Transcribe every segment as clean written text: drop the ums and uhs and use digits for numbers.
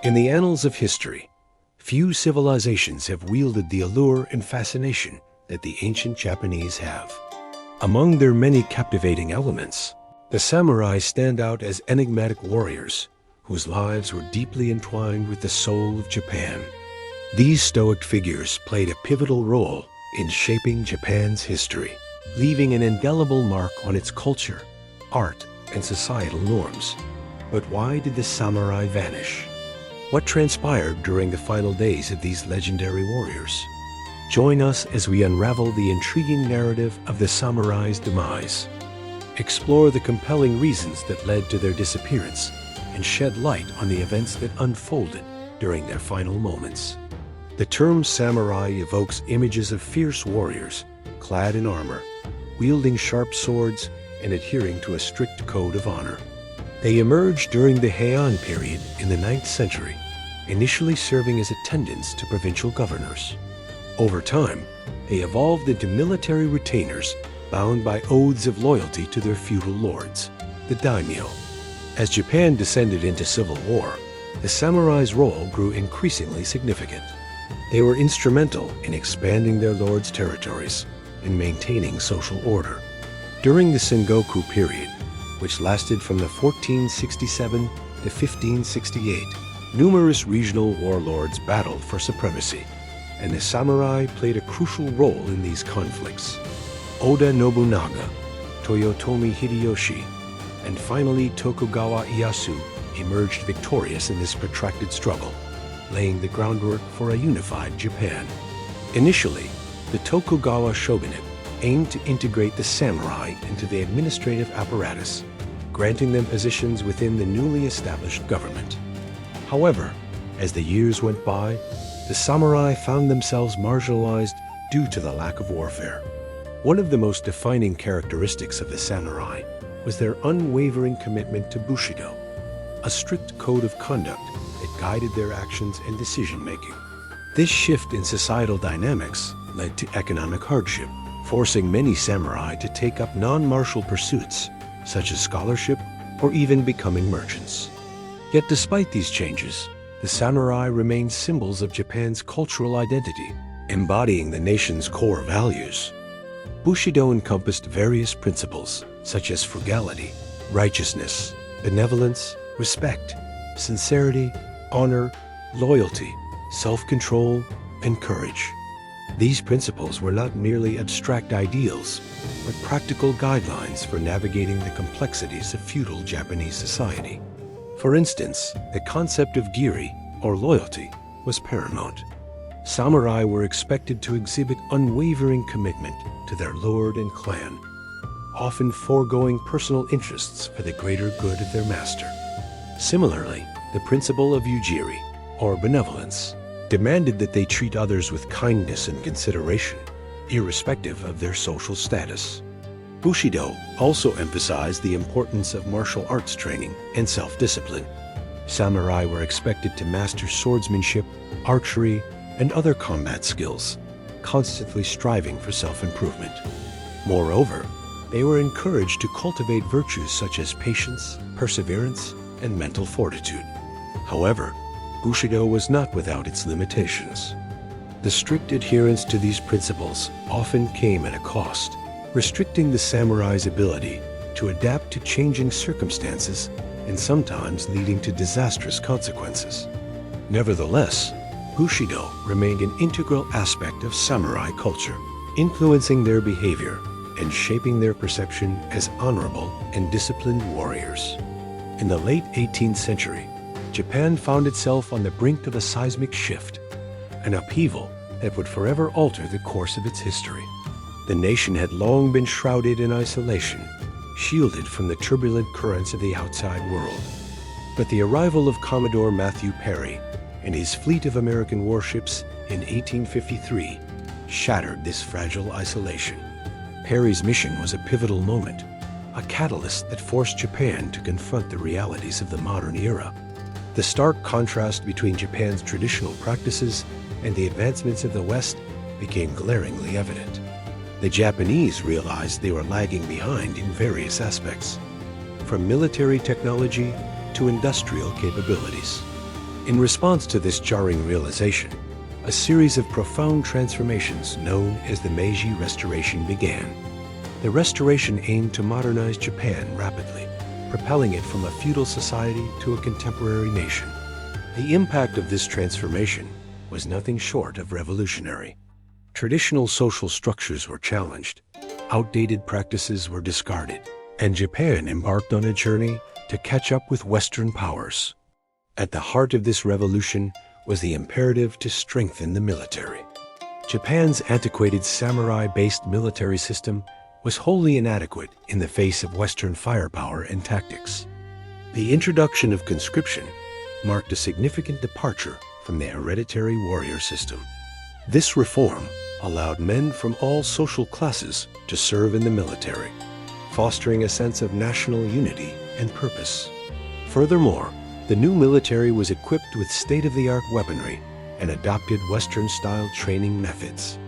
In the annals of history, few civilizations have wielded the allure and fascination that the ancient Japanese have. Among their many captivating elements, the samurai stand out as enigmatic warriors whose lives were deeply entwined with the soul of Japan. These stoic figures played a pivotal role in shaping Japan's history, leaving an indelible mark on its culture, art, and societal norms. But why did the samurai vanish? What transpired during the final days of these legendary warriors? Join us as we unravel the intriguing narrative of the samurai's demise, explore the compelling reasons that led to their disappearance, and shed light on the events that unfolded during their final moments. The term samurai evokes images of fierce warriors, clad in armor, wielding sharp swords, and adhering to a strict code of honor. They emerged during the Heian period in the 9th century, initially serving as attendants to provincial governors. Over time, they evolved into military retainers bound by oaths of loyalty to their feudal lords, the daimyo. As Japan descended into civil war, the samurai's role grew increasingly significant. They were instrumental in expanding their lords' territories and maintaining social order. During the Sengoku period, which lasted from the 1467 to 1568, numerous regional warlords battled for supremacy, and the samurai played a crucial role in these conflicts. Oda Nobunaga, Toyotomi Hideyoshi, and finally Tokugawa Ieyasu emerged victorious in this protracted struggle, laying the groundwork for a unified Japan. Initially, the Tokugawa shogunate aimed to integrate the samurai into the administrative apparatus, granting them positions within the newly established government. However, as the years went by, the samurai found themselves marginalized due to the lack of warfare. One of the most defining characteristics of the samurai was their unwavering commitment to Bushido, a strict code of conduct that guided their actions and decision-making. This shift in societal dynamics led to economic hardship, forcing many samurai to take up non-martial pursuits, such as scholarship or even becoming merchants. Yet despite these changes, the samurai remained symbols of Japan's cultural identity, embodying the nation's core values. Bushido encompassed various principles, such as frugality, righteousness, benevolence, respect, sincerity, honor, loyalty, self-control, and courage. These principles were not merely abstract ideals, but practical guidelines for navigating the complexities of feudal Japanese society. For instance, the concept of giri, or loyalty, was paramount. Samurai were expected to exhibit unwavering commitment to their lord and clan, often foregoing personal interests for the greater good of their master. Similarly, the principle of ujiri, or benevolence, demanded that they treat others with kindness and consideration, irrespective of their social status. Bushido also emphasized the importance of martial arts training and self-discipline. Samurai were expected to master swordsmanship, archery, and other combat skills, constantly striving for self-improvement. Moreover, they were encouraged to cultivate virtues such as patience, perseverance, and mental fortitude. However, Bushido was not without its limitations. The strict adherence to these principles often came at a cost, restricting the samurai's ability to adapt to changing circumstances and sometimes leading to disastrous consequences. Nevertheless, Bushido remained an integral aspect of samurai culture, influencing their behavior and shaping their perception as honorable and disciplined warriors. In the late 18th century, Japan found itself on the brink of a seismic shift, an upheaval that would forever alter the course of its history. The nation had long been shrouded in isolation, shielded from the turbulent currents of the outside world. But the arrival of Commodore Matthew Perry and his fleet of American warships in 1853 shattered this fragile isolation. Perry's mission was a pivotal moment, a catalyst that forced Japan to confront the realities of the modern era. The stark contrast between Japan's traditional practices and the advancements of the West became glaringly evident. The Japanese realized they were lagging behind in various aspects, from military technology to industrial capabilities. In response to this jarring realization, a series of profound transformations known as the Meiji Restoration began. The restoration aimed to modernize Japan rapidly, propelling it from a feudal society to a contemporary nation. The impact of this transformation was nothing short of revolutionary. Traditional social structures were challenged, outdated practices were discarded, and Japan embarked on a journey to catch up with Western powers. At the heart of this revolution was the imperative to strengthen the military. Japan's antiquated samurai-based military system was wholly inadequate in the face of Western firepower and tactics. The introduction of conscription marked a significant departure from the hereditary warrior system. This reform allowed men from all social classes to serve in the military, fostering a sense of national unity and purpose. Furthermore, the new military was equipped with state-of-the-art weaponry and adopted Western-style training methods.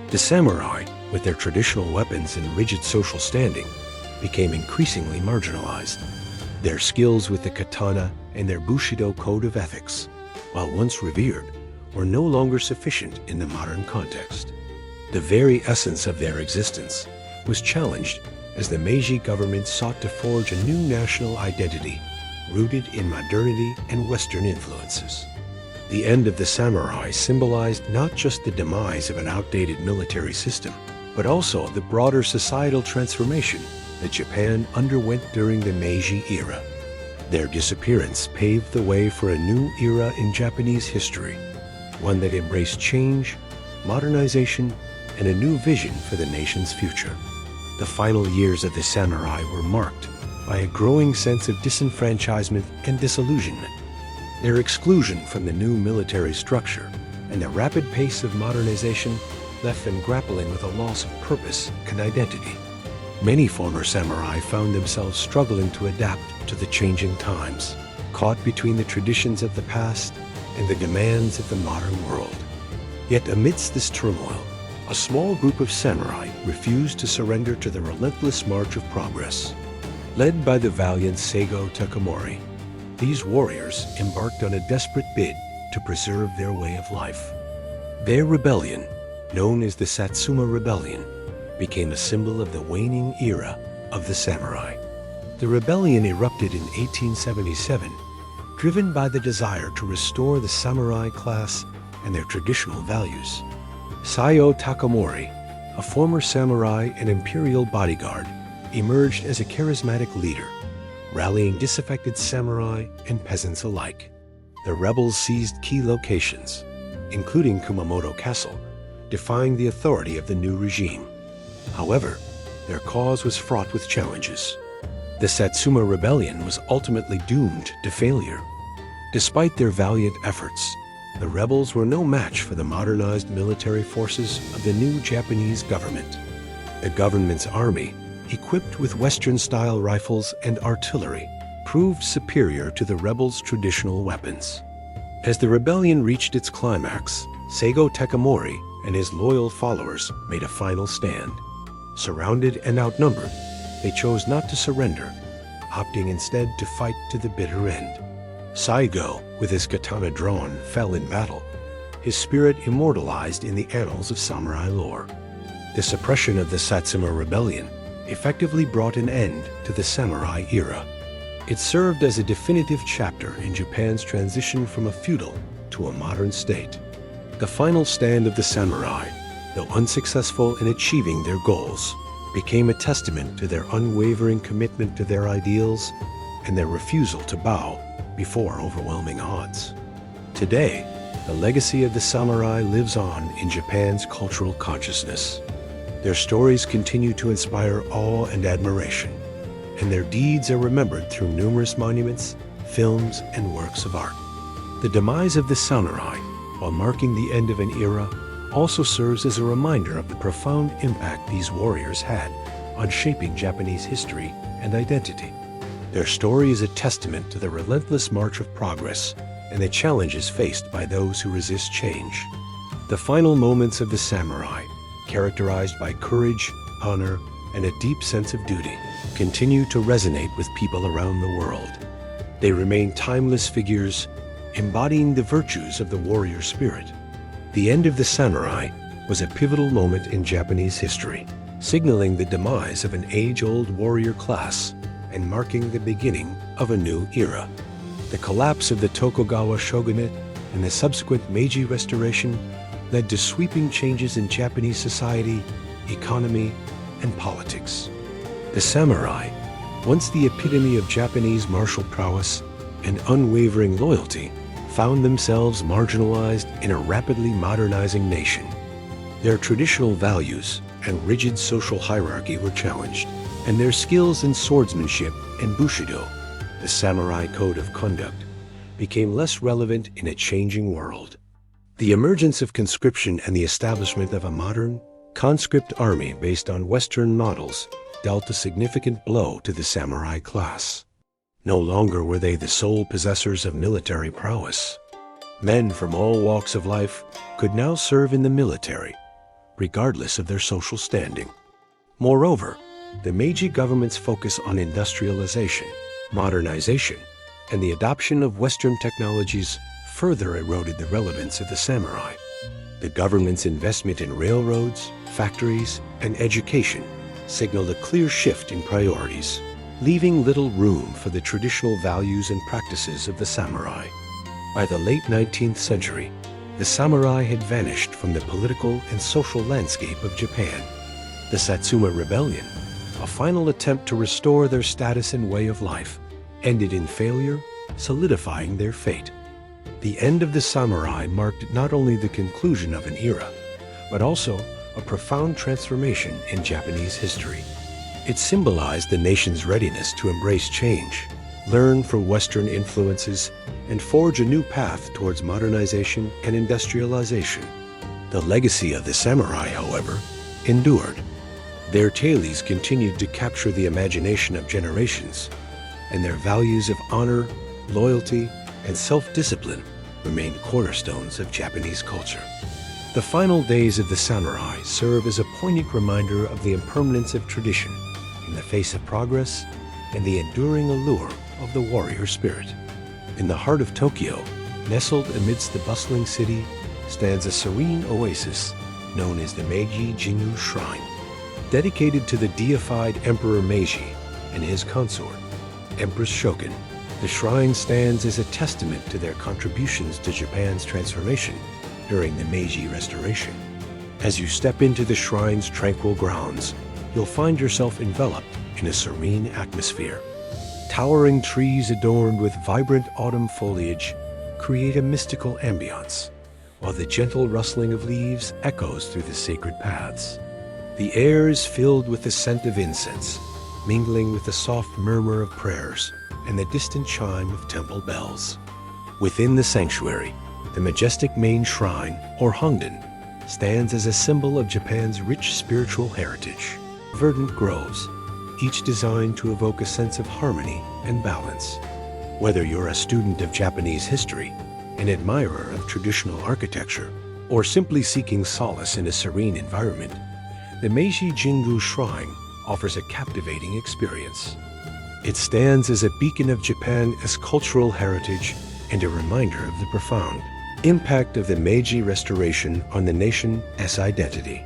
The samurai, with their traditional weapons and rigid social standing, became increasingly marginalized. Their skills with the katana and their Bushido code of ethics, while once revered, were no longer sufficient in the modern context. The very essence of their existence was challenged as the Meiji government sought to forge a new national identity rooted in modernity and Western influences. The end of the samurai symbolized not just the demise of an outdated military system, but also the broader societal transformation that Japan underwent during the Meiji era. Their disappearance paved the way for a new era in Japanese history, one that embraced change, modernization, and a new vision for the nation's future. The final years of the samurai were marked by a growing sense of disenfranchisement and disillusionment. Their exclusion from the new military structure and the rapid pace of modernization left them grappling with a loss of purpose and identity. Many former samurai found themselves struggling to adapt to the changing times, caught between the traditions of the past and the demands of the modern world. Yet amidst this turmoil, a small group of samurai refused to surrender to the relentless march of progress. Led by the valiant Seigo Takamori, these warriors embarked on a desperate bid to preserve their way of life. Their rebellion, known as the Satsuma Rebellion, became a symbol of the waning era of the samurai. The rebellion erupted in 1877, driven by the desire to restore the samurai class and their traditional values. Seigo Takamori, a former samurai and imperial bodyguard, emerged as a charismatic leader, rallying disaffected samurai and peasants alike. The rebels seized key locations, including Kumamoto Castle, defying the authority of the new regime. However, their cause was fraught with challenges. The Satsuma Rebellion was ultimately doomed to failure. Despite their valiant efforts, the rebels were no match for the modernized military forces of the new Japanese government. The government's army, equipped with Western-style rifles and artillery, proved superior to the rebels' traditional weapons. As the rebellion reached its climax, Seigo Takamori and his loyal followers made a final stand. Surrounded and outnumbered, they chose not to surrender, opting instead to fight to the bitter end. Seigo, with his katana drawn, fell in battle, his spirit immortalized in the annals of samurai lore. The suppression of the Satsuma Rebellion effectively brought an end to the samurai era. It served as a definitive chapter in Japan's transition from a feudal to a modern state. The final stand of the samurai, though unsuccessful in achieving their goals, became a testament to their unwavering commitment to their ideals and their refusal to bow before overwhelming odds. Today, the legacy of the samurai lives on in Japan's cultural consciousness. Their stories continue to inspire awe and admiration, and their deeds are remembered through numerous monuments, films, and works of art. The demise of the samurai, while marking the end of an era, also serves as a reminder of the profound impact these warriors had on shaping Japanese history and identity. Their story is a testament to the relentless march of progress and the challenges faced by those who resist change. The final moments of the samurai, characterized by courage, honor, and a deep sense of duty, continue to resonate with people around the world. They remain timeless figures, embodying the virtues of the warrior spirit. The end of the samurai was a pivotal moment in Japanese history, signaling the demise of an age-old warrior class and marking the beginning of a new era. The collapse of the Tokugawa shogunate and the subsequent Meiji Restoration led to sweeping changes in Japanese society, economy, and politics. The samurai, once the epitome of Japanese martial prowess and unwavering loyalty, found themselves marginalized in a rapidly modernizing nation. Their traditional values and rigid social hierarchy were challenged, and their skills in swordsmanship and bushido, the samurai code of conduct, became less relevant in a changing world. The emergence of conscription and the establishment of a modern, conscript army based on Western models dealt a significant blow to the samurai class. No longer were they the sole possessors of military prowess. Men from all walks of life could now serve in the military, regardless of their social standing. Moreover, the Meiji government's focus on industrialization, modernization, and the adoption of Western technologies further eroded the relevance of the samurai. The government's investment in railroads, factories, and education signaled a clear shift in priorities, leaving little room for the traditional values and practices of the samurai. By the late 19th century, the samurai had vanished from the political and social landscape of Japan. The Satsuma Rebellion, a final attempt to restore their status and way of life, ended in failure, solidifying their fate. The end of the samurai marked not only the conclusion of an era, but also a profound transformation in Japanese history. It symbolized the nation's readiness to embrace change, learn from Western influences, and forge a new path towards modernization and industrialization. The legacy of the samurai, however, endured. Their tales continued to capture the imagination of generations, and their values of honor, loyalty, and self-discipline remained cornerstones of Japanese culture. The final days of the samurai serve as a poignant reminder of the impermanence of tradition in the face of progress and the enduring allure of the warrior spirit. In the heart of Tokyo, nestled amidst the bustling city, stands a serene oasis known as the Meiji Jingu Shrine. Dedicated to the deified Emperor Meiji and his consort, Empress Shogun, the shrine stands as a testament to their contributions to Japan's transformation during the Meiji Restoration. As you step into the shrine's tranquil grounds, you'll find yourself enveloped in a serene atmosphere. Towering trees adorned with vibrant autumn foliage create a mystical ambiance, while the gentle rustling of leaves echoes through the sacred paths. The air is filled with the scent of incense, mingling with the soft murmur of prayers and the distant chime of temple bells. Within the sanctuary, the majestic main shrine, or hongden, stands as a symbol of Japan's rich spiritual heritage. Verdant groves, each designed to evoke a sense of harmony and balance. Whether you're a student of Japanese history, an admirer of traditional architecture, or simply seeking solace in a serene environment, the Meiji Jingu Shrine offers a captivating experience. It stands as a beacon of Japan's cultural heritage and a reminder of the profound impact of the Meiji Restoration on the nation's identity.